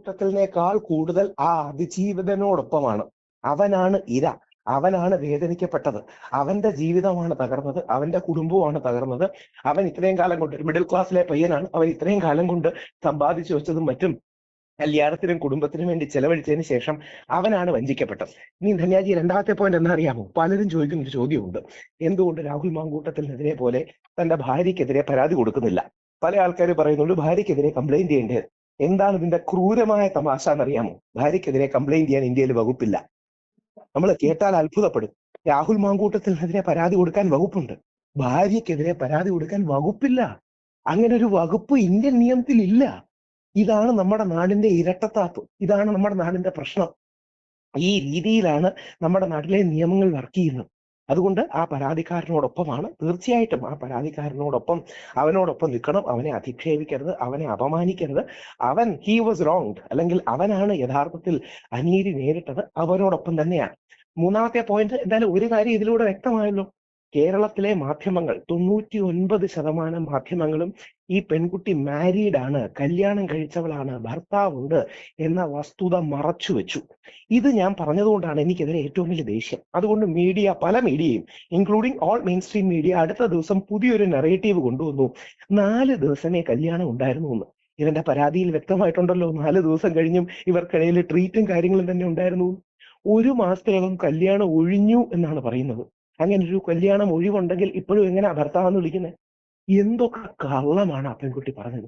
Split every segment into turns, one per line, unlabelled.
മാങ്കൂട്ടത്തിനേക്കാൾ കൂടുതൽ ആ അതിജീവിതനോടൊപ്പമാണ്. അവനാണ് ഇര, അവനാണ് വേദനിക്കപ്പെട്ടത്, അവന്റെ ജീവിതമാണ് തകർന്നത്, അവന്റെ കുടുംബമാണ് തകർന്നത്. അവൻ ഇത്രയും കാലം കൊണ്ട് ഒരു മിഡിൽ ക്ലാസ്സിലെ പയ്യനാണ്, അവൻ ഇത്രയും കാലം കൊണ്ട് സമ്പാദിച്ചു വെച്ചതും മറ്റും കല്യാണത്തിനും കുടുംബത്തിനും വേണ്ടി ചെലവഴിച്ചതിന് ശേഷം അവനാണ് വഞ്ചിക്കപ്പെട്ടത്. ഇനി ധന്യാജി, രണ്ടാമത്തെ പോയിന്റ് എന്താ അറിയാമോ? പലരും ചോദിക്കുന്ന ഒരു ചോദ്യമുണ്ട്, എന്തുകൊണ്ട് രാഹുൽ മാങ്കൂട്ടത്തിനെതിരെ പോലെ തന്റെ ഭാര്യയ്ക്കെതിരെ പരാതി കൊടുക്കുന്നില്ല? പല ആൾക്കാർ പറയുന്നുണ്ട് ഭാര്യയ്ക്കെതിരെ കംപ്ലൈന്റ് ചെയ്യേണ്ടത്. എന്താണ് ഇതിന്റെ ക്രൂരമായ തമാശ എന്നറിയാമോ? ഭാര്യയ്ക്കെതിരെ കംപ്ലൈന്റ് ചെയ്യാൻ ഇന്ത്യയിൽ വകുപ്പില്ല. നമ്മൾ കേട്ടാൽ അത്ഭുതപ്പെടും. രാഹുൽ മാങ്കൂട്ടത്തിനെതിരെ പരാതി കൊടുക്കാൻ വകുപ്പുണ്ട്, ഭാര്യയ്ക്കെതിരെ പരാതി കൊടുക്കാൻ വകുപ്പില്ല. അങ്ങനെ ഒരു വകുപ്പ് ഇന്ത്യൻ നിയമത്തിൽ ഇല്ല. ഇതാണ് നമ്മുടെ നാടിന്റെ ഇരട്ടത്താപ്പ്, ഇതാണ് നമ്മുടെ നാടിന്റെ പ്രശ്നം. ഈ രീതിയിലാണ് നമ്മുടെ നാട്ടിലെ നിയമങ്ങൾ വർക്ക് ചെയ്യുന്നത്. അതുകൊണ്ട് ആ പരാതിക്കാരനോടൊപ്പമാണ്, തീർച്ചയായിട്ടും ആ പരാതിക്കാരനോടൊപ്പം, അവനോടൊപ്പം നിൽക്കണം. അവനെ അധിക്ഷേപിക്കരുത്, അവനെ അപമാനിക്കരുത്. ഹി വാസ് റോങ്ഡ്, അല്ലെങ്കിൽ അവനാണ് യഥാർത്ഥത്തിൽ അനീതി നേരിട്ടത്, അവനോടൊപ്പം തന്നെയാണ്. മൂന്നാമത്തെ പോയിന്റ്, എന്തായാലും ഒരു കാര്യം ഇതിലൂടെ വ്യക്തമായല്ലോ. കേരളത്തിലെ മാധ്യമങ്ങൾ 99% മാധ്യമങ്ങളും ഈ പെൺകുട്ടി മാരീഡ് ആണ്, കല്യാണം കഴിച്ചവളാണ്, ഭർത്താവുണ്ട് എന്ന വസ്തുത മറച്ചു വെച്ചു. ഇത് ഞാൻ പറഞ്ഞതുകൊണ്ടാണ് എനിക്കെതിരെ ഏറ്റവും വലിയ ദേഷ്യം. അതുകൊണ്ട് പല മീഡിയയും including all mainstream media അടുത്ത ദിവസം പുതിയൊരു നെറേറ്റീവ് കൊണ്ടുവന്നു, 4 ദിവസമേ കല്യാണം ഉണ്ടായിരുന്നു എന്ന്. ഇവന്റെ പരാതിയിൽ വ്യക്തമായിട്ടുണ്ടല്ലോ, 4 ദിവസം കഴിഞ്ഞും ഇവർക്കിടയിൽ ട്രീറ്റും കാര്യങ്ങളും തന്നെ ഉണ്ടായിരുന്നു. 1 മാസത്തിനകം കല്യാണം ഒഴിഞ്ഞു എന്നാണ് പറയുന്നത്. അങ്ങനെ ഒരു കല്യാണം ഒഴിവുണ്ടെങ്കിൽ ഇപ്പോഴും എങ്ങനെയാ ഭർത്താവെന്ന് വിളിക്കുന്നത്? എന്തൊക്കെ കള്ളമാണ് ആ പെൺകുട്ടി പറഞ്ഞത്!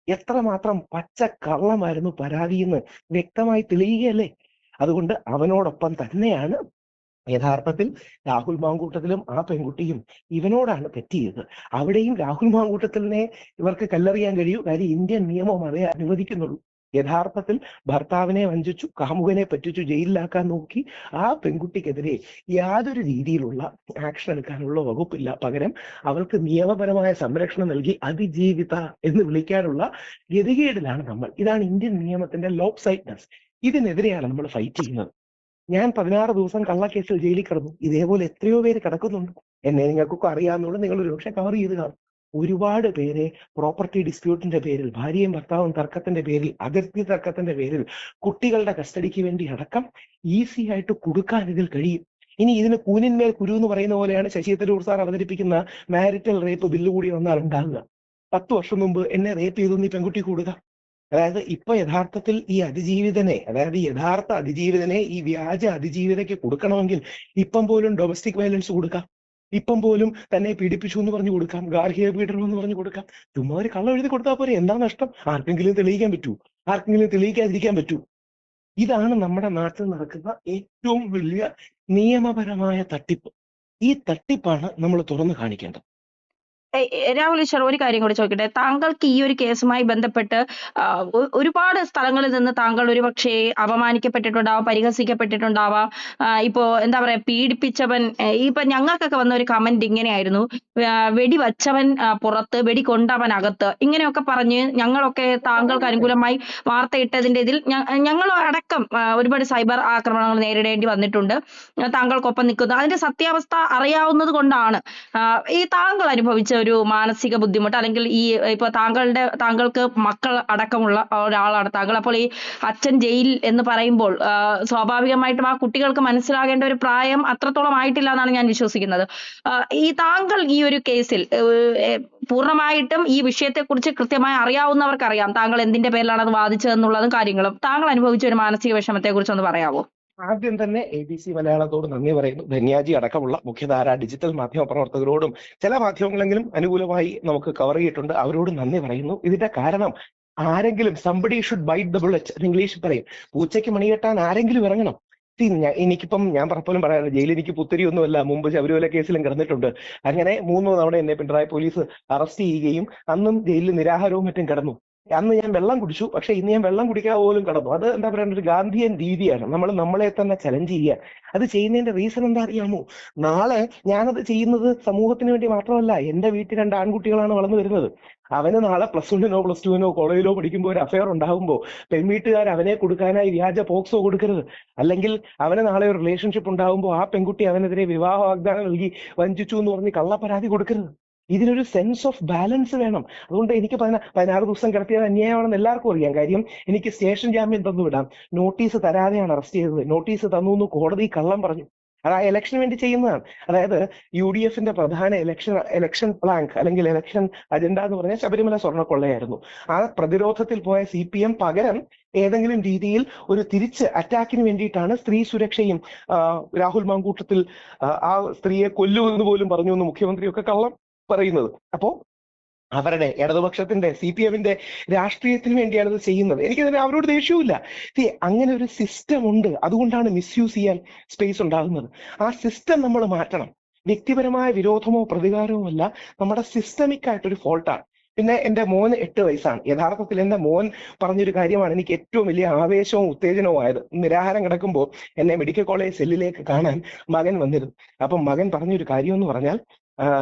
എത്രമാത്രം പച്ച കള്ളമായിരുന്നു പരാതിയെന്ന് വ്യക്തമായി തെളിയുകയല്ലേ? അതുകൊണ്ട് അവനോടൊപ്പം തന്നെയാണ് യഥാർത്ഥത്തിൽ രാഹുൽ മാങ്കൂട്ടത്തിലും ആ പെൺകുട്ടിയും. ഇവനോടാണ് തെറ്റ് ചെയ്തത്. അവിടെയും രാഹുൽ മാങ്കൂട്ടത്തിലിനെ ഇവർക്ക് കല്ലെറിയാൻ കഴിയൂ, കാര്യം ഇന്ത്യൻ നിയമം അതേ അനുവദിക്കുന്നുള്ളൂ. യഥാർത്ഥത്തിൽ ഭർത്താവിനെ വഞ്ചിച്ചു, കാമുകനെ പറ്റിച്ചു, ജയിലിലാക്കാൻ നോക്കി. ആ പെൺകുട്ടിക്കെതിരെ യാതൊരു രീതിയിലുള്ള ആക്ഷൻ എടുക്കാനുള്ള വകുപ്പില്ല. പകരം അവൾക്ക് നിയമപരമായ സംരക്ഷണം നൽകി അതിജീവിത എന്ന് വിളിക്കാനുള്ള ഗതികേടിലാണ് നമ്മൾ. ഇതാണ് ഇന്ത്യൻ നിയമത്തിന്റെ ലോപ്സൈഡ്നെസ്. ഇതിനെതിരെയാണ് നമ്മൾ ഫൈറ്റ് ചെയ്യുന്നത്. ഞാൻ 16 ദിവസം കള്ളക്കേസിൽ ജയിലിൽ കിടന്നു. ഇതേപോലെ എത്രയോ പേര് കിടക്കുന്നുണ്ട്. എന്നെ നിങ്ങൾക്കൊക്കെ അറിയാവുന്നതുകൊണ്ട് നിങ്ങൾ ഒരുപക്ഷെ കവർ ചെയ്ത് കാണും. ഒരുപാട് പേരെ പ്രോപ്പർട്ടി ഡിസ്പ്യൂട്ടിന്റെ പേരിൽ, ഭാര്യയും ഭർത്താവും തർക്കത്തിന്റെ പേരിൽ, അതിർത്തി തർക്കത്തിന്റെ പേരിൽ, കുട്ടികളുടെ കസ്റ്റഡിക്ക് വേണ്ടി അടക്കം ഈസി ആയിട്ട് കൊടുക്കാൻ ഇതിൽ കഴിയും. ഇനി ഇതിന് കൂനിന്മേൽ കുരു എന്ന് പറയുന്ന പോലെയാണ് ശശി തരൂർ സാർ അവതരിപ്പിക്കുന്ന മാരിറ്റൽ റേപ്പ് ബില്ല് കൂടി വന്നാൽ ഉണ്ടാകുക. 10 വർഷം മുമ്പ് എന്നെ റേപ്പ് ചെയ്തു ഈ പെൺകുട്ടി കൊടുക്കുക. അതായത് ഇപ്പൊ യഥാർത്ഥത്തിൽ ഈ അതിജീവിതനെ, അതായത് യഥാർത്ഥ അതിജീവിതനെ ഈ വ്യാജ അതിജീവിതയ്ക്ക് കൊടുക്കണമെങ്കിൽ ഇപ്പം പോലും ഡൊമസ്റ്റിക് വയലൻസ് കൊടുക്കാം, ഇപ്പം പോലും തന്നെ പീഡിപ്പിച്ചു എന്ന് പറഞ്ഞു കൊടുക്കാം, ഗാർഹിക പീഡനം എന്ന് പറഞ്ഞു കൊടുക്കാം. ചുമ്മാ ഒരു കള്ളം എഴുതി കൊടുത്താൽ പോരെ, എന്താ നഷ്ടം? ആർക്കെങ്കിലും തെളിയിക്കാൻ പറ്റൂ? ആർക്കെങ്കിലും തെളിയിക്കാതിരിക്കാൻ പറ്റൂ? ഇതാണ് നമ്മുടെ നാട്ടിൽ നടക്കുന്ന ഏറ്റവും വലിയ നിയമപരമായ തട്ടിപ്പ്. ഈ തട്ടിപ്പാണ് നമ്മൾ തുറന്നു കാണിക്കേണ്ടത്.
രാഹുൽ ഈശ്വർ, ഒരു കാര്യം കൂടി ചോദിക്കട്ടെ. താങ്കൾക്ക് ഈ ഒരു കേസുമായി ബന്ധപ്പെട്ട് ഒരുപാട് സ്ഥലങ്ങളിൽ നിന്ന് താങ്കൾ ഒരുപക്ഷെ അപമാനിക്കപ്പെട്ടിട്ടുണ്ടാവാം, പരിഹസിക്കപ്പെട്ടിട്ടുണ്ടാവാം. ഇപ്പോ എന്താ പറയാ, പീഡിപ്പിച്ചവൻ, ഇപ്പൊ ഞങ്ങൾക്കൊക്കെ വന്ന ഒരു കമന്റ് ഇങ്ങനെയായിരുന്നു, വെടി വച്ചവൻ പുറത്ത്, വെടി കൊണ്ടവൻ അകത്ത്, ഇങ്ങനെയൊക്കെ പറഞ്ഞ് ഞങ്ങളൊക്കെ താങ്കൾക്ക് അനുകൂലമായി വാർത്തയിട്ടതിന്റെ ഇതിൽ ഞങ്ങൾ അടക്കം ഒരുപാട് സൈബർ ആക്രമണങ്ങൾ നേരിടേണ്ടി വന്നിട്ടുണ്ട്. താങ്കൾക്കൊപ്പം നിൽക്കുന്നു. അതിന്റെ സത്യാവസ്ഥ അറിയാവുന്നത് കൊണ്ടാണ് ഈ താങ്കൾ അനുഭവിച്ച ഒരു മാനസിക ബുദ്ധിമുട്ട്, അല്ലെങ്കിൽ ഈ ഇപ്പൊ താങ്കൾക്ക് മക്കൾ അടക്കമുള്ള ഒരാളാണ് താങ്കൾ. അപ്പോൾ ഈ അച്ഛൻ ജയിൽ എന്ന് പറയുമ്പോൾ സ്വാഭാവികമായിട്ടും ആ കുട്ടികൾക്ക് മനസ്സിലാകേണ്ട ഒരു പ്രായം അത്രത്തോളം ആയിട്ടില്ല എന്നാണ് ഞാൻ വിശ്വസിക്കുന്നത്. ഈ താങ്കൾ ഈ ഒരു കേസിൽ പൂർണ്ണമായിട്ടും ഈ വിഷയത്തെക്കുറിച്ച് കൃത്യമായി അറിയാവുന്നവർക്കറിയാം താങ്കൾ എന്തിന്റെ പേരിലാണ് അത് വാദിച്ചതെന്നുള്ളതും കാര്യങ്ങളും. താങ്കൾ അനുഭവിച്ച ഒരു മാനസിക വിഷമത്തെ കുറിച്ച് ഒന്ന് പറയാമോ?
ആദ്യം തന്നെ ABC മലയാളത്തോട് നന്ദി പറയുന്നു. ധന്യാജി അടക്കമുള്ള മുഖ്യധാര ഡിജിറ്റൽ മാധ്യമ പ്രവർത്തകരോടും, ചില മാധ്യമങ്ങളെങ്കിലും അനുകൂലമായി നമുക്ക് കവർ ചെയ്തിട്ടുണ്ട്, അവരോട് നന്ദി പറയുന്നു. ഇതിന്റെ കാരണം ആരെങ്കിലും somebody should byte the bullet എന്ന് ഇംഗ്ലീഷിൽ പറയും. പൂച്ചയ്ക്ക് മണികെട്ടാൻ ആരെങ്കിലും ഇറങ്ങണം. എനിക്കിപ്പം ഞാൻ പലപ്പോഴും പറയാറ്, ജയിലിൽ എനിക്ക് പുത്തിരിയൊന്നുമല്ല, മുമ്പ് ശബരിമല കേസിലും കിടന്നിട്ടുണ്ട്. അങ്ങനെ 3 തവണ എന്നെ പിണറായി പോലീസ് അറസ്റ്റ് ചെയ്യുകയും അന്നും ജയിലിൽ നിരാഹാരവും മറ്റും കിടന്നു. അന്ന് ഞാൻ വെള്ളം കുടിച്ചു, പക്ഷെ ഇന്ന് ഞാൻ വെള്ളം കുടിക്കാതെ പോലും കിടന്നു. അത് എന്താ പറയുക, ഒരു ഗാന്ധിയൻ രീതിയാണ്. നമ്മൾ നമ്മളെ തന്നെ ചലഞ്ച് ചെയ്യുക. അത് ചെയ്യുന്നതിന്റെ റീസൺ എന്താ അറിയാമോ? നാളെ ഞാനത് ചെയ്യുന്നത് സമൂഹത്തിന് വേണ്ടി മാത്രമല്ല. എന്റെ വീട്ടിൽ 2 ആൺകുട്ടികളാണ് വളർന്നു വരുന്നത്. അവന് നാളെ +1നോ +2നോ കോളേജിലോ പഠിക്കുമ്പോൾ ഒരു അഫയർ ഉണ്ടാകുമ്പോൾ പെൺവീട്ടുകാർ അവനെ കൊടുക്കാനായി വ്യാജ പോക്സോ കൊടുക്കരുത്. അല്ലെങ്കിൽ അവന് നാളെ ഒരു റിലേഷൻഷിപ്പ് ഉണ്ടാകുമ്പോൾ ആ പെൺകുട്ടി അവനെതിരെ വിവാഹ വാഗ്ദാനം നൽകി വഞ്ചിച്ചു എന്ന് പറഞ്ഞ് കള്ളപ്പരാതി കൊടുക്കരുത്. ഇതിനൊരു സെൻസ് ഓഫ് ബാലൻസ് വേണം. അതുകൊണ്ട് എനിക്ക് 16 ദിവസം കിടത്തിയത് അന്യായമാണെന്ന് എല്ലാവർക്കും അറിയാം. കാര്യം എനിക്ക് സ്റ്റേഷൻ ജാമ്യം തന്നു വിടാം, നോട്ടീസ് തരാതെയാണ് അറസ്റ്റ് ചെയ്തത്, നോട്ടീസ് തന്നു എന്ന് കോടതി കള്ളം പറഞ്ഞു. അത് ആ ഇലക്ഷന് വേണ്ടി ചെയ്യുന്നതാണ്. അതായത് UDFന്റെ പ്രധാന ഇലക്ഷൻ പ്ലാങ്ക് അല്ലെങ്കിൽ ഇലക്ഷൻ അജണ്ട എന്ന് പറഞ്ഞാൽ ശബരിമല സ്വർണ്ണക്കൊള്ളയായിരുന്നു. ആ പ്രതിരോധത്തിൽ പോയ CPM പകരം ഏതെങ്കിലും രീതിയിൽ ഒരു തിരിച്ച് അറ്റാക്കിന് വേണ്ടിയിട്ടാണ് സ്ത്രീ സുരക്ഷയും രാഹുൽ മാങ്കൂട്ടത്തിൽ ആ സ്ത്രീയെ കൊല്ലുമെന്ന് പോലും പറഞ്ഞു എന്ന് മുഖ്യമന്ത്രിയൊക്കെ കള്ളം പറയുന്നത്. അപ്പോ അവരുടെ ഇടതുപക്ഷത്തിന്റെ CPMന്റെ രാഷ്ട്രീയത്തിന് വേണ്ടിയാണ് ഇത് ചെയ്യുന്നത്. എനിക്കതിന് അവരോട് ദേഷ്യവുമില്ല. അങ്ങനെ ഒരു സിസ്റ്റം ഉണ്ട്, അതുകൊണ്ടാണ് മിസ്യൂസ് ചെയ്യാൻ സ്പേസ് ഉണ്ടാകുന്നത്. ആ സിസ്റ്റം നമ്മൾ മാറ്റണം. വ്യക്തിപരമായ വിരോധമോ പ്രതികാരമോ അല്ല, നമ്മുടെ സിസ്റ്റമിക് ആയിട്ടൊരു ഫോൾട്ടാണ്. പിന്നെ എന്റെ മോന് 8 വയസ്സാണ്. യഥാർത്ഥത്തിൽ എന്റെ മോൻ പറഞ്ഞൊരു കാര്യമാണ് എനിക്ക് ഏറ്റവും വലിയ ആവേശവും ഉത്തേജനവും ആയത്. നിരാഹാരം കിടക്കുമ്പോൾ എന്നെ മെഡിക്കൽ കോളേജ് സെല്ലിലേക്ക് കാണാൻ മകൻ വന്നിരുന്നു. അപ്പം മകൻ പറഞ്ഞൊരു കാര്യം എന്ന് പറഞ്ഞാൽ,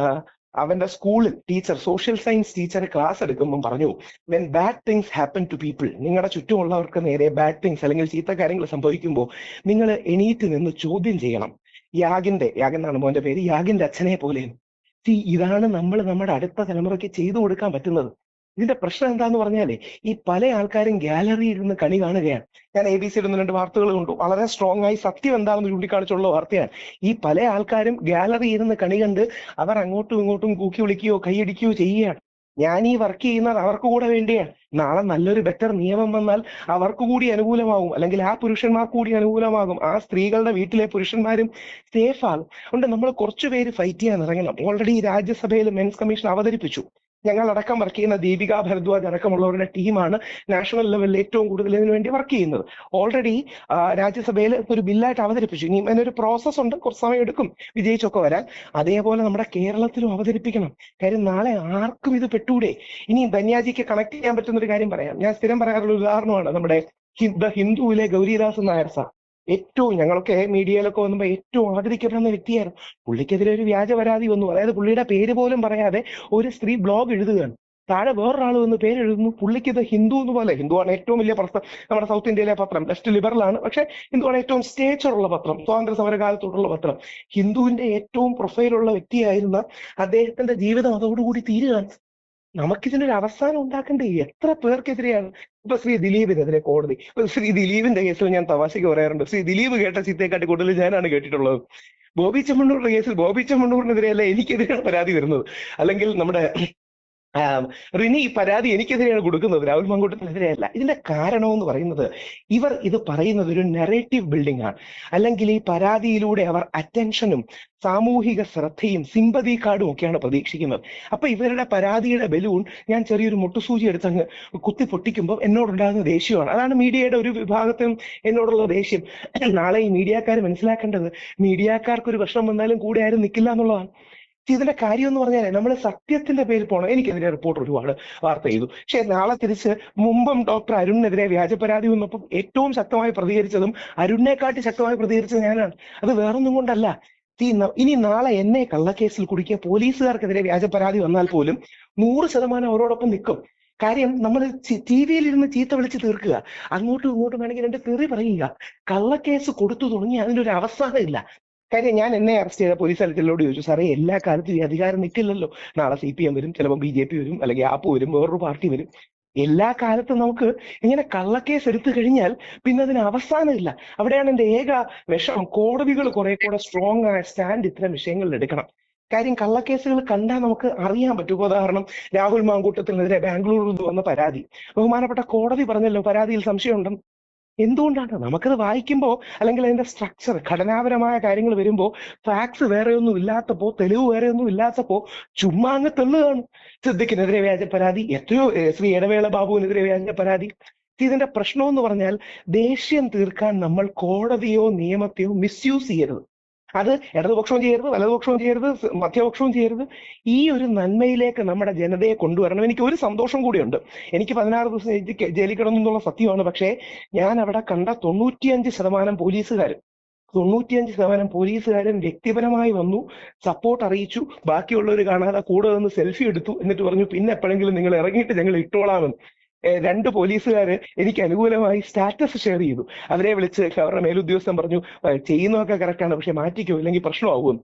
അവന്റെ സ്കൂളിൽ teacher, social science teacher class എടുക്കുമ്പോൾ പറഞ്ഞു, when bad things happen to people, നിങ്ങളുടെ ചുറ്റുമുള്ളവർക്ക് നേരെ ബാഡ് തിങ്സ് അല്ലെങ്കിൽ ചീത്ത കാര്യങ്ങൾ സംഭവിക്കുമ്പോൾ നിങ്ങൾ എണീറ്റ് നിന്ന് ചോദ്യം ചെയ്യണം. യാഗൻ എന്നാണ് മോന്റെ പേര്, യാഗിന്റെ അച്ഛനെ പോലെ. ഇതാണ് നമ്മൾ നമ്മുടെ അടുത്ത തലമുറയ്ക്ക് ചെയ്തു കൊടുക്കാൻ പറ്റുന്നത്. ഇതിന്റെ പ്രശ്നം എന്താന്ന് പറഞ്ഞാലേ, ഈ പല ആൾക്കാരും ഗാലറിയിൽ ഇരുന്ന് കണി കാണുകയാണ്. ഞാൻ ABC ഇടുന്ന 2 വാർത്തകൾ കണ്ടു, വളരെ സ്ട്രോങ് ആയി സത്യം എന്താണെന്ന് ചൂണ്ടിക്കാണിച്ചുള്ള വാർത്തയാണ്. ഈ പല ആൾക്കാരും ഗാലറി ഇരുന്ന് കണി കണ്ട് അവർ അങ്ങോട്ടും ഇങ്ങോട്ടും കൂക്കി വിളിക്കുകയോ കൈയടിക്കുകയോ ചെയ്യുകയാണ്. ഞാൻ ഈ വർക്ക് ചെയ്യുന്നത് അവർക്ക് കൂടെ വേണ്ടിയാണ്. നാളെ നല്ലൊരു ബെറ്റർ നിയമം വന്നാൽ അവർക്ക് കൂടി അനുകൂലമാകും, അല്ലെങ്കിൽ ആ പുരുഷന്മാർക്ക് കൂടി അനുകൂലമാകും, ആ സ്ത്രീകളുടെ വീട്ടിലെ പുരുഷന്മാരും സേഫ് ആകും. അതുകൊണ്ട് നമ്മൾ കുറച്ചുപേര് ഫൈറ്റ് ചെയ്യാൻ ഇറങ്ങണം. ഓൾറെഡി രാജ്യസഭയിൽ മെൻസ് കമ്മീഷൻ അവതരിപ്പിച്ചു. ഞങ്ങളടക്കം വർക്ക് ചെയ്യുന്ന ദീപിക ഭരദ്വാജ് അടക്കമുള്ളവരുടെ ടീമാണ് നാഷണൽ ലെവലിൽ ഏറ്റവും കൂടുതൽ ഇതിനു വേണ്ടി വർക്ക് ചെയ്യുന്നത്. ഓൾറെഡി രാജ്യസഭയിൽ ഒരു ബില്ലായിട്ട് അവതരിപ്പിച്ചു. ഇനി അതിനൊരു പ്രോസസ് ഉണ്ട്, കുറച്ച് സമയം എടുക്കും വിജയിച്ചൊക്കെ വരാൻ. അതേപോലെ നമ്മുടെ കേരളത്തിലും അവതരിപ്പിക്കണം. കാര്യം നാളെ ആർക്കും ഇത് പെട്ടൂടെ. ഇനി ധന്യാജിക്ക് കണക്ട് ചെയ്യാൻ പറ്റുന്ന ഒരു കാര്യം പറയാം. ഞാൻ സ്ഥിരം പറയാറുള്ള ഉദാഹരണമാണ് നമ്മുടെ ദ ഹിന്ദുവിലെ ഗൗരിദാസ് നായർ സാർ. ഏറ്റവും ഞങ്ങളൊക്കെ മീഡിയയിലൊക്കെ വന്നുമ്പോൾ ഏറ്റവും ആദരിക്കപ്പെടുന്ന വ്യക്തിയായിരുന്നു. പുള്ളിക്കെതിരെ ഒരു വ്യാജ പരാതി വന്നു. അതായത് പുള്ളിയുടെ പേര് പോലും പറയാതെ ഒരു സ്ത്രീ ബ്ലോഗ് എഴുതുകയാണ്. താഴെ വേറൊരാൾ വന്ന് പേരെഴുതുന്നു. പുള്ളിക്ക് ഇത് ഹിന്ദു എന്ന് പോലെ, ഹിന്ദുവാണ് ഏറ്റവും വലിയ പത്രം, നമ്മുടെ സൗത്ത് ഇന്ത്യയിലെ പത്രം, ലെഫ്റ്റ് ലിബറൽ ആണ്, പക്ഷെ ഹിന്ദുവാണ് ഏറ്റവും സ്റ്റേച്ചറുള്ള പത്രം, സ്വാതന്ത്ര്യ സമര കാലത്തോടുള്ള പത്രം. ഹിന്ദുവിന്റെ ഏറ്റവും പ്രൊഫൈലുള്ള വ്യക്തിയായിരുന്ന അദ്ദേഹത്തിന്റെ ജീവിതം അതോടുകൂടി തീരുകയാണ്. നമുക്കിതിനൊരു അവസാനം ഉണ്ടാക്കേണ്ടത് എത്ര പേർക്കെതിരെയാണ്. ഇപ്പൊ ശ്രീ ദിലീപിനെതിരെ കോടതി. ശ്രീ ദിലീപിന്റെ കേസിൽ ഞാൻ തമാശയ്ക്ക് പറയാറുണ്ട്, ശ്രീ ദിലീപ് കേട്ട ചീത്തയെക്കാട്ടി കൂടുതൽ ഞാനാണ് കേട്ടിട്ടുള്ളത്. ബോബി ചെമ്മണ്ണൂറിന്റെ കേസിൽ ബോബി ചെമ്മണ്ണൂറിനെതിരെയല്ല എനിക്കെതിരെയാണ് പരാതി വരുന്നത്. അല്ലെങ്കിൽ നമ്മുടെ റിനി പരാതി എനിക്കെതിരെയാണ് കൊടുക്കുന്നത്, രാഹുൽ മാങ്കൂട്ടത്തിനെതിരെയല്ല. ഇതിന്റെ കാരണം എന്ന് പറയുന്നത്, ഇവർ ഇത് പറയുന്നത് ഒരു നെറേറ്റീവ് ബിൽഡിംഗ് ആണ്. അല്ലെങ്കിൽ ഈ പരാതിയിലൂടെ അവർ അറ്റൻഷനും സാമൂഹിക ശ്രദ്ധയും സിമ്പതി കാർഡും ഒക്കെയാണ് പ്രതീക്ഷിക്കുന്നത്. അപ്പൊ ഇവരുടെ പരാതിയുടെ ബലൂൺ ഞാൻ ചെറിയൊരു മുട്ടുസൂചി എടുത്തങ്ങ് കുത്തി പൊട്ടിക്കുമ്പോൾ എന്നോടുണ്ടാകുന്ന ദേഷ്യമാണ്. അതാണ് മീഡിയയുടെ ഒരു വിഭാഗത്തിനും എന്നോടുള്ള ദേഷ്യം. നാളെ ഈ മീഡിയക്കാർ മനസ്സിലാക്കേണ്ടത്, മീഡിയക്കാർക്ക് ഒരു പ്രശ്നം വന്നാലും കൂടെ ആരും നിൽക്കില്ല എന്നുള്ളതാണ്. ഇതിന്റെ കാര്യം എന്ന് പറഞ്ഞാൽ നമ്മൾ സത്യത്തിന്റെ പേരിൽ പോകണം. എനിക്കെതിരെ റിപ്പോർട്ടർ ഒരുപാട് വാർത്ത ചെയ്തു, പക്ഷെ നാളെ തിരിച്ച് മുമ്പും ഡോക്ടർ അരുണിനെതിരെ വ്യാജ പരാതി വന്നപ്പോൾ ഏറ്റവും ശക്തമായി പ്രതികരിച്ചതും അരുണിനെക്കാട്ടി ശക്തമായി പ്രതികരിച്ചത് ഞാനാണ്. അത് വേറൊന്നും കൊണ്ടല്ല. ഇനി നാളെ എന്നെ കള്ളക്കേസിൽ കുടുക്കിയ പോലീസുകാർക്കെതിരെ വ്യാജ പരാതി വന്നാൽ പോലും 100% അവരോടൊപ്പം നിൽക്കും. കാര്യം നമ്മൾ TV-യിൽ ഇരുന്ന് ചീത്ത വിളിച്ച് തീർക്കുക, അങ്ങോട്ടും ഇങ്ങോട്ടും വേണമെങ്കിൽ 2 തെറി പറയുക. കള്ളക്കേസ് കൊടുത്തു തുടങ്ങി അതിൻ്റെ ഒരു അവസാനം ഇല്ല. കാര്യം ഞാൻ എന്നെ അറസ്റ്റ് ചെയ്ത പോലീസ് അധികാരികളോട് ചോദിച്ചു, സാറേ എല്ലാ കാലത്തും ഈ അധികാരം നിൽക്കില്ലല്ലോ, നാളെ CPM വരും, ചിലപ്പോൾ BJP വരും, അല്ലെങ്കിൽ ആപ്പ് വരും, വേറൊരു പാർട്ടി വരും. എല്ലാ കാലത്തും നമുക്ക് ഇങ്ങനെ കള്ളക്കേസ് എടുത്തു കഴിഞ്ഞാൽ പിന്നെ അതിന് അവസാനമില്ല. അവിടെയാണ് എന്റെ ഏക വിഷമം. കോടതികൾ കുറെ കൂടെ സ്ട്രോങ് ആയ സ്റ്റാൻഡ് ഇത്തരം വിഷയങ്ങളിൽ എടുക്കണം. കാര്യം കള്ളക്കേസുകൾ കണ്ടാൽ നമുക്ക് അറിയാൻ പറ്റും. ഉദാഹരണം, രാഹുൽ മാങ്കൂട്ടത്തിനെതിരെ ബാംഗ്ലൂരിൽ നിന്ന് വന്ന പരാതി, ബഹുമാനപ്പെട്ട കോടതി പറഞ്ഞല്ലോ പരാതിയിൽ സംശയമുണ്ടെന്ന്. എന്തുകൊണ്ടാണ്? നമുക്കത് വായിക്കുമ്പോൾ, അല്ലെങ്കിൽ അതിന്റെ സ്ട്രക്ചർ, ഘടനാപരമായ കാര്യങ്ങൾ വരുമ്പോൾ, ഫാക്ട്സ് വേറെയൊന്നും ഇല്ലാത്തപ്പോ, തെളിവ് വേറെയൊന്നും ഇല്ലാത്തപ്പോ ചുമ്മാ അങ്ങ് തെള്ളുകയാണ്. സിദ്ദിഖിനെതിരെ വ്യാജ പരാതി, എത്രയോ ശ്രീ ഇടവേള ബാബുവിനെതിരെ വ്യാജ പരാതി. ഇതിന്റെ പ്രശ്നം എന്ന് പറഞ്ഞാൽ, ദേഷ്യം തീർക്കാൻ നമ്മൾ കോടതിയോ നിയമത്തെയോ മിസ്യൂസ് ചെയ്യരുത്. അത് ഇടതുപക്ഷവും ചെയ്യരുത്, വലതുപക്ഷവും ചെയ്യരുത്, മധ്യപക്ഷവും ചെയ്യരുത്. ഈ ഒരു നന്മയിലേക്ക് നമ്മുടെ ജനതയെ കൊണ്ടുവരണം. എനിക്ക് ഒരു സന്തോഷം കൂടിയുണ്ട്. എനിക്ക് 16 ദിവസം ജയിലിൽ കിടന്നു എന്നുള്ള സത്യമാണ്. പക്ഷേ ഞാൻ അവിടെ കണ്ട 95% പോലീസുകാരും 95% പോലീസുകാരും വ്യക്തിപരമായി വന്നു, സപ്പോർട്ട് അറിയിച്ചു. ബാക്കിയുള്ളവർ കാണാതെ കൂടെ നിന്ന് സെൽഫി എടുത്തു. എന്നിട്ട് പറഞ്ഞു, പിന്നെ എപ്പോഴെങ്കിലും നിങ്ങൾ ഇറങ്ങിയിട്ട് ഞങ്ങൾ ഇട്ടോളാമെന്ന്. 2 പോലീസുകാര് എനിക്ക് അനുകൂലമായി സ്റ്റാറ്റസ് ഷെയർ ചെയ്തു. അവരെ വിളിച്ച് അവരുടെ മേലുദ്യോഗസ്ഥൻ പറഞ്ഞു, ചെയ്യുന്നതൊക്കെ കറക്റ്റാണ്, പക്ഷെ മാറ്റിക്കോ ഇല്ലെങ്കിൽ പ്രശ്നമാകും.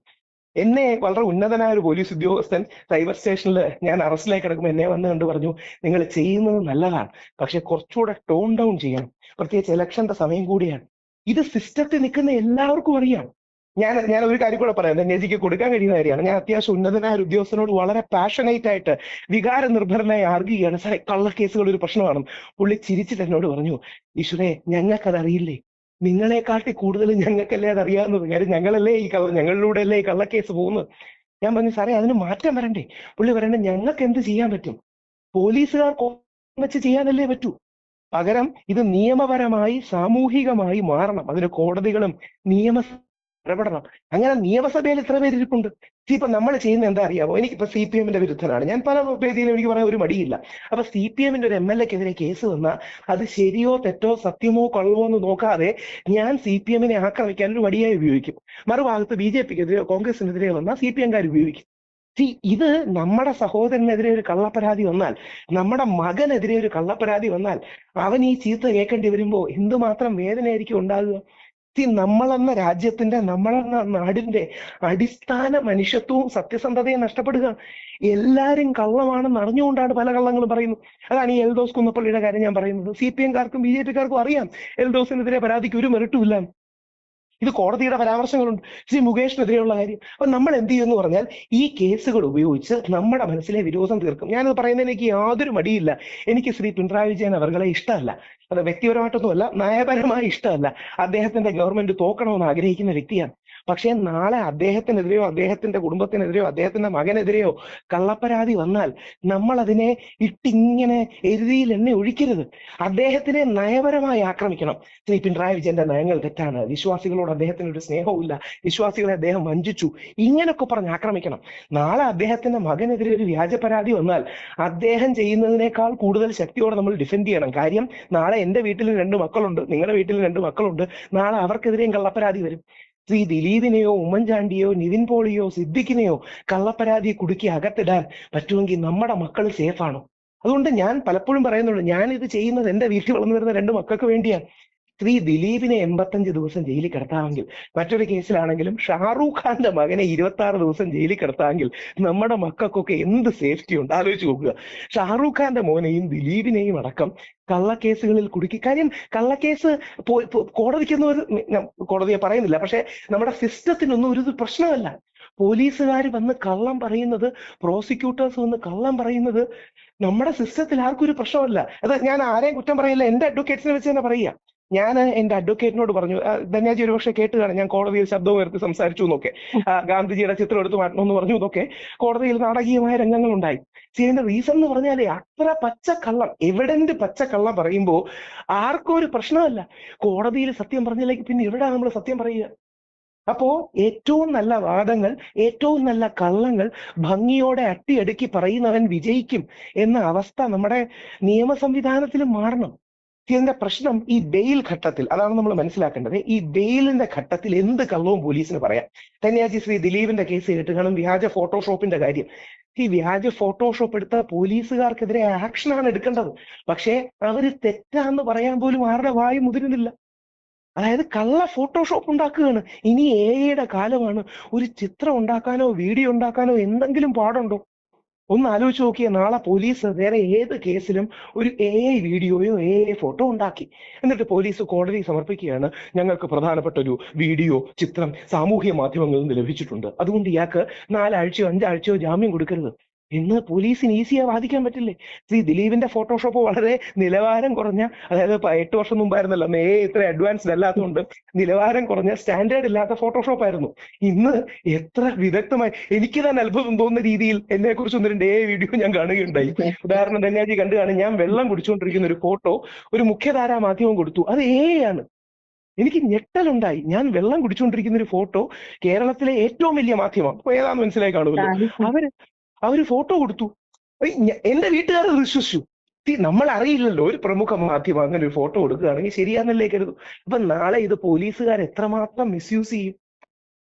എന്നെ വളരെ ഉന്നതനായ ഒരു പോലീസ് ഉദ്യോഗസ്ഥൻ സൈബർ സ്റ്റേഷനിൽ ഞാൻ അറസ്റ്റിലായി കിടക്കുമ്പോൾ എന്നെ വന്ന് കണ്ട് പറഞ്ഞു, നിങ്ങൾ ചെയ്യുന്നത് നല്ലതാണ്, പക്ഷെ കുറച്ചുകൂടെ ടോൺ ഡൗൺ ചെയ്യണം, പ്രത്യേകിച്ച് ഇലക്ഷന്റെ സമയം കൂടിയാണ്. ഇത് സിസ്റ്റത്തിൽ നിൽക്കുന്ന എല്ലാവർക്കും അറിയാം. ഞാൻ ഒരു കാര്യം കൂടെ പറയാം, ധന്യജിക്ക് കൊടുക്കാൻ കഴിയുന്ന കാര്യമാണ്. ഞാൻ അത്യാവശ്യം ഉന്നതനായ ഒരു ഉദ്യോഗസ്ഥനോട് വളരെ പാഷനേറ്റ് ആയിട്ട് വികാര നിർഭരനായി ആർഗ്യ ചെയ്യാണ്, സാറേ കള്ളക്കേസുകൾ ഒരു പ്രശ്നമാണ്. പുള്ളി ചിരിച്ചിട്ട് എന്നോട് പറഞ്ഞു, ഈശ്വരേ ഞങ്ങൾക്കത് അറിയില്ലേ, നിങ്ങളെക്കാട്ടി കൂടുതൽ ഞങ്ങൾക്കല്ലേ അത് അറിയാവുന്നത്, കാര്യം ഞങ്ങളല്ലേ ഞങ്ങളിലൂടെ അല്ലേ ഈ കള്ളക്കേസ് പോകുന്നത്. ഞാൻ പറഞ്ഞു, സാറേ അതിന് മാറ്റം വരണ്ടേ? പുള്ളി പറയണ്ടേ, ഞങ്ങൾക്ക് എന്ത് ചെയ്യാൻ പറ്റും, പോലീസുകാർക്ക് വെച്ച് ചെയ്യാനല്ലേ പറ്റൂ. പകരം ഇത് നിയമപരമായി സാമൂഹികമായി മാറണം, അതിന് കോടതികളും നിയമ ഇടപെടണം. അങ്ങനെ നിയമസഭയിൽ ഇത്ര പേര് ഇരിപ്പുണ്ട്. ഇപ്പൊ നമ്മൾ ചെയ്യുന്ന എന്താ അറിയാമോ? എനിക്കിപ്പോ CPM വിരുദ്ധനാണ് ഞാൻ, പല വേദിയിലും എനിക്ക് പറയാൻ ഒരു മടിയില്ല. അപ്പൊ CPM ഒരു MLA-ക്കെതിരെ കേസ് വന്നാൽ അത് ശരിയോ തെറ്റോ സത്യമോ കള്ളവോ എന്ന് നോക്കാതെ ഞാൻ CPM ആക്രമിക്കാൻ ഒരു വടിയായി ഉപയോഗിക്കും. മറുഭാഗത്ത് BJP-ക്കെതിരെയോ കോൺഗ്രസിനെതിരെയോ വന്നാൽ CPM-കാർ ഉപയോഗിക്കും. ഇത് നമ്മുടെ സഹോദരനെതിരെ ഒരു കള്ളപ്പരാതി വന്നാൽ, നമ്മുടെ മകനെതിരെ ഒരു കള്ളപ്പരാതി വന്നാൽ അവൻ ഈ ചീത്ത കേൾക്കേണ്ടി വരുമ്പോ എന്തുമാത്രം വേദനയായിരിക്കും ഉണ്ടാകുക. നമ്മളെന്ന രാജ്യത്തിന്റെ, നമ്മളെന്ന നാടിന്റെ അടിസ്ഥാന മനുഷ്യത്വവും സത്യസന്ധതയും നഷ്ടപ്പെടുക. എല്ലാരും കള്ളമാണെന്ന് അറിഞ്ഞുകൊണ്ടാണ് പല കള്ളങ്ങളും പറയുന്നത്. അതാണ് ഈ എൽദോസ് കുന്നപ്പള്ളിയുടെ കാര്യം ഞാൻ പറയുന്നത്. CPM-കാർക്കും BJP-കാർക്കും അറിയാം എൽദോസിനെതിരെ പരാതിക്ക് ഒരു മെറിറ്റും ഇല്ല. ഇത് കോടതിയുടെ പരാമർശങ്ങളുണ്ട്. മുകേഷിനെതിരെയുള്ള കാര്യം. അപ്പൊ നമ്മൾ എന്ത് ചെയ്യുമെന്ന് പറഞ്ഞാൽ ഈ കേസുകൾ ഉപയോഗിച്ച് നമ്മുടെ മനസ്സിലെ വിരോധം തീർക്കും. ഞാനത് പറയുന്നതിന് എനിക്ക് യാതൊരു മടിയില്ല. എനിക്ക് ശ്രീ പിണറായി വിജയൻ അവർകളെ ഇഷ്ടമല്ല, അത് വ്യക്തിപരമായിട്ടൊന്നുമല്ല, നയപരമായി ഇഷ്ടമല്ല. അദ്ദേഹത്തിന്റെ ഗവൺമെന്റ് തോക്കണമെന്ന് ആഗ്രഹിക്കുന്ന വ്യക്തിയാണ്. പക്ഷേ നാളെ അദ്ദേഹത്തിനെതിരെയോ അദ്ദേഹത്തിന്റെ കുടുംബത്തിനെതിരെയോ അദ്ദേഹത്തിന്റെ മകനെതിരെയോ കള്ളപ്പരാതി വന്നാൽ നമ്മൾ അതിനെ ഇട്ടിങ്ങനെ എരുതിയിൽ എണ്ണ ഒഴിക്കരുത്. അദ്ദേഹത്തിനെ നയപരമായി ആക്രമിക്കണം. ശ്രീ പിണറായി വിജയന്റെ നയങ്ങൾ തെറ്റാണ്, വിശ്വാസികളോട് അദ്ദേഹത്തിന് ഒരു സ്നേഹവുമില്ല, വിശ്വാസികളെ അദ്ദേഹം വഞ്ചിച്ചു, ഇങ്ങനൊക്കെ പറഞ്ഞ് ആക്രമിക്കണം. നാളെ അദ്ദേഹത്തിന്റെ മകനെതിരെ ഒരു വ്യാജ പരാതി വന്നാൽ അദ്ദേഹം ചെയ്യുന്നതിനേക്കാൾ കൂടുതൽ ശക്തിയോടെ നമ്മൾ ഡിഫെൻഡ് ചെയ്യണം. കാര്യം നാളെ എന്റെ വീട്ടിൽ 2 മക്കളുണ്ട്, നിങ്ങളുടെ വീട്ടിൽ 2 മക്കളുണ്ട്, നാളെ അവർക്കെതിരെയും കള്ളപ്പരാതി വരും. ശ്രീ ദിലീപിനെയോ ഉമ്മൻചാണ്ടിയോ നിവിൻ പോളിയോ സിദ്ദിഖിനെയോ കള്ളപ്പരാതി കുടുക്കി അകത്തിടാൻ പറ്റുമെങ്കിൽ നമ്മുടെ മക്കൾ സേഫാണോ? അതുകൊണ്ട് ഞാൻ പലപ്പോഴും പറയുന്നുള്ളൂ, ഞാൻ ഇത് ചെയ്യുന്നത് എന്റെ വീട്ടിൽ വളർന്നു വരുന്ന 2 മക്കൾക്ക് വേണ്ടിയാണ്. ശ്രീ ദിലീപിനെ 85 ദിവസം ജയിലിൽ കിടത്താമെങ്കിൽ, മറ്റൊരു കേസിലാണെങ്കിലും ഷാറൂഖ് ഖാന്റെ മകനെ 26 ദിവസം ജയിലിൽ കിടത്താമെങ്കിൽ നമ്മുടെ മക്കൾക്കൊക്കെ എന്ത് സേഫ്റ്റി ഉണ്ട്? ആലോചിച്ച് നോക്കുക. ഷാറൂഖ് ഖാന്റെ മോനെയും ദിലീപിനെയും അടക്കം കള്ളക്കേസുകളിൽ കുടുക്കി. കാര്യം കള്ളക്കേസ് കോടതിക്കൊന്നും കോടതിയെ പറയുന്നില്ല, പക്ഷെ നമ്മുടെ സിസ്റ്റത്തിനൊന്നും ഒരു പ്രശ്നമല്ല. പോലീസുകാർ വന്ന് കള്ളം പറയുന്നത്, പ്രോസിക്യൂട്ടേഴ്സ് വന്ന് കള്ളം പറയുന്നത് നമ്മുടെ സിസ്റ്റത്തിൽ ആർക്കും ഒരു പ്രശ്നമല്ല. അത് ഞാൻ ആരെയും കുറ്റം പറയില്ല, എന്റെ അഡ്വക്കേറ്റ്സിനെ വെച്ച് തന്നെ പറയുക. ഞാൻ എന്റെ അഡ്വക്കേറ്റിനോട് പറഞ്ഞു, ധന്യാജി ഒരുപക്ഷെ കേട്ട് കാണാം, ഞാൻ കോടതിയിൽ ശബ്ദം ഉയർത്തി സംസാരിച്ചു എന്നൊക്കെ, ഗാന്ധിജിയുടെ ചിത്രം എടുത്ത് മാറ്റണമെന്ന് പറഞ്ഞു എന്നൊക്കെ കോടതിയിൽ നാടകീയമായ രംഗങ്ങൾ ഉണ്ടായി. ഇതിന്റെ റീസൺ എന്ന് പറഞ്ഞാലേ അത്ര പച്ചക്കള്ളം, എവിഡന്റ് പച്ചക്കള്ളം പറയുമ്പോ ആർക്കും ഒരു പ്രശ്നമല്ല. കോടതിയിൽ സത്യം പറഞ്ഞില്ലെങ്കിൽ പിന്നെ എവിടെയാ നമ്മൾ സത്യം പറയുക? അപ്പോ ഏറ്റവും നല്ല വാദങ്ങൾ, ഏറ്റവും നല്ല കള്ളങ്ങൾ ഭംഗിയോടെ അട്ടിയടുക്കി പറയുന്നവൻ വിജയിക്കും എന്ന അവസ്ഥ നമ്മുടെ നിയമ സംവിധാനത്തിൽ മാറണം. ഇതിന്റെ പ്രശ്നം ഈ ബെയിൽ ഘട്ടത്തിൽ, അതാണ് നമ്മൾ മനസ്സിലാക്കേണ്ടത്. ഈ ബെയിലിന്റെ ഘട്ടത്തിൽ എന്ത് കള്ളവും പോലീസിന് പറയാം. തന്നെയാച്ചി ശ്രീ ദിലീപിന്റെ കേസ് കേട്ട് കാണും, വ്യാജ ഫോട്ടോഷോപ്പിന്റെ കാര്യം. ഈ വ്യാജ ഫോട്ടോഷോപ്പ് എടുത്ത പോലീസുകാർക്കെതിരെ ആക്ഷനാണ് എടുക്കേണ്ടത്. പക്ഷേ അവര് തെറ്റാന്ന് പറയാൻ പോലും ആരുടെ വായും മുതിരുന്നില്ല. അതായത് കള്ള ഫോട്ടോഷോപ്പ് ഉണ്ടാക്കുകയാണ്. ഇനി AI-യുടെ കാലമാണ്. ഒരു ചിത്രം ഉണ്ടാക്കാനോ വീഡിയോ ഉണ്ടാക്കാനോ എന്തെങ്കിലും പാടുണ്ടോ? ഒന്ന് ആലോചിച്ച് നോക്കിയേ, നാളെ പോലീസ് വേറെ ഏത് കേസിലും ഒരു AI വീഡിയോയോ AI ഫോട്ടോ ഉണ്ടാക്കി, എന്നിട്ട് പോലീസ് കോടതി സമർപ്പിക്കുകയാണ്, ഞങ്ങൾക്ക് പ്രധാനപ്പെട്ട ഒരു വീഡിയോ ചിത്രം സാമൂഹ്യ മാധ്യമങ്ങളിൽ നിന്ന് ലഭിച്ചിട്ടുണ്ട്, അതുകൊണ്ട് ഇയാൾക്ക് 4 ആഴ്ചയോ 5 ആഴ്ചയോ ജാമ്യം കൊടുക്കരുത് എന്ന് പോലീസിന് ഈസിയായി വാദിക്കാൻ പറ്റില്ലേ? ശ്രീ ദിലീപിന്റെ ഫോട്ടോഷോപ്പ് വളരെ നിലവാരം കുറഞ്ഞ, അതായത് 8 വർഷം മുമ്പായിരുന്നല്ലോ, ഇത്ര അഡ്വാൻസ്ഡ് അല്ലാത്തതുകൊണ്ട് നിലവാരം കുറഞ്ഞ, സ്റ്റാൻഡേർഡ് ഇല്ലാത്ത ഫോട്ടോഷോപ്പ് ആയിരുന്നു. ഇന്ന് എത്ര വിദഗ്ധമായി, എനിക്ക് തന്നെ അത്ഭുതം തോന്നുന്ന രീതിയിൽ എന്നെ കുറിച്ച് 1-2 AI വീഡിയോ ഞാൻ കാണുകയുണ്ടായി. ഉദാഹരണം ധന്യാജി കണ്ടു കാണും, ഞാൻ വെള്ളം കുടിച്ചുകൊണ്ടിരിക്കുന്ന ഒരു ഫോട്ടോ ഒരു മുഖ്യധാരാ മാധ്യമം കൊടുത്തു, അത് AI ആണ്. എനിക്ക് ഞെട്ടലുണ്ടായി. ഞാൻ വെള്ളം കുടിച്ചുകൊണ്ടിരിക്കുന്ന ഒരു ഫോട്ടോ കേരളത്തിലെ ഏറ്റവും വലിയ മാധ്യമം, അപ്പൊ ഏതാന്ന് മനസ്സിലായി കാണുമല്ലോ, അവര് ഫോട്ടോ കൊടുത്തു. എന്റെ വീട്ടുകാരെ വിശ്വസിച്ചു. നമ്മൾ അറിയില്ലല്ലോ, ഒരു പ്രമുഖ മാധ്യമം അങ്ങനെ ഒരു ഫോട്ടോ കൊടുക്കുകയാണെങ്കിൽ ശരിയാന്നല്ലേ കരുതും. അപ്പൊ നാളെ ഇത് പോലീസുകാർ എത്രമാത്രം മിസ്യൂസ് ചെയ്യും?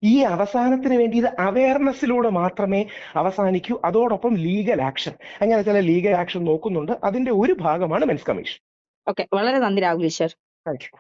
ഈ അവസാനത്തിന് വേണ്ടി ഇത് അവയർനെസ്സിലൂടെ മാത്രമേ അവസാനിക്കൂ. അതോടൊപ്പം ലീഗൽ ആക്ഷൻ, അങ്ങനെ ചില ലീഗൽ ആക്ഷൻ നോക്കുന്നുണ്ട്. അതിന്റെ ഒരു ഭാഗമാണ് മെൻസ് കമ്മീഷൻ.
ഓക്കെ, വളരെ നന്ദി രാഹുൽ ഈശ്വർ.
Thank you.